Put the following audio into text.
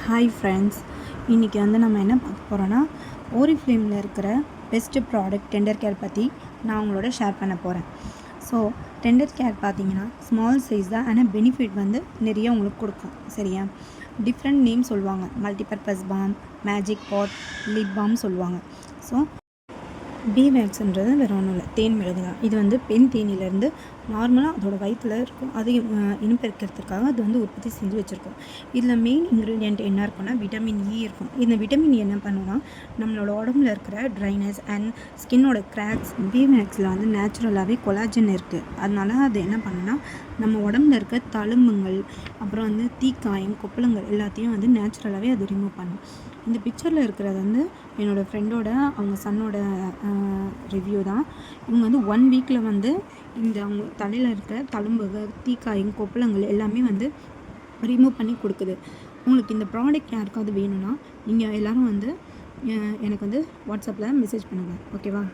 Hi friends, இன்றைக்கி வந்து நம்ம என்ன பார்க்க போகிறோன்னா ஓரிஃப்ளேமில் இருக்கிற பெஸ்ட்டு ப்ராடக்ட் டெண்டர் கேர் பற்றி நான் உங்களோட ஷேர் பண்ண போகிறேன். ஸோ டெண்டர் கேர் பார்த்தீங்கன்னா ஸ்மால் சைஸ் தான், ஆனால் பெனிஃபிட் வந்து நிறைய உங்களுக்கு கொடுக்கும். சரியா? டிஃப்ரெண்ட் நேம் சொல்லுவாங்க. மல்டிபர்பஸ் பாம், மேஜிக் பாட், லிப் பாம் சொல்லுவாங்க. ஸோ பீ வேக்ஸ்ன்றது வேறு ஒன்றும் இல்லை, தேன் மெழுகு தான். இது வந்து பெண் தேனிலேருந்து நார்மலாக அதோட வயிற்றில் இருக்கும், அது இனப்பெருக்கிறதுக்காக அது வந்து உற்பத்தி செஞ்சு வச்சுருக்கோம். இதில் மெயின் இன்க்ரீடியன்ட் என்ன இருக்குன்னா விட்டமின் இ இருக்கும். இந்த விட்டமின் என்ன பண்ணுன்னா நம்மளோட உடம்புல இருக்கிற ட்ரைனஸ் அண்ட் ஸ்கின்னோட கிராக்ஸ், பீ வேக்ஸில் வந்து நேச்சுரலாகவே கொலாஜன் இருக்குது. அதனால அது என்ன பண்ணுன்னா நம்ம உடம்புல இருக்க தழும்புங்கள், அப்புறம் வந்து தீக்காயம், கொப்பளங்கள் எல்லாத்தையும் வந்து நேச்சுரலாகவே அது ரிமூவ் பண்ணும். இந்த பிக்சரில் இருக்கிறது வந்து என்னோடய ஃப்ரெண்டோட அவங்க சன்னோட ரிவ்யூ தான். இவங்க வந்து 1 வீக்கில் வந்து இந்த அவங்க தலையில் இருக்கிற தழும்புகள், தீக்காயம், கொப்பளங்கள் எல்லாமே வந்து ரிமூவ் பண்ணி கொடுக்குது. உங்களுக்கு இந்த ப்ராடக்ட் யாருக்காவது வேணும்னா நீங்கள் எல்லோரும் வந்து எனக்கு வந்து வாட்ஸ்அப்பில் மெசேஜ் பண்ணுங்கள். ஓகேவா?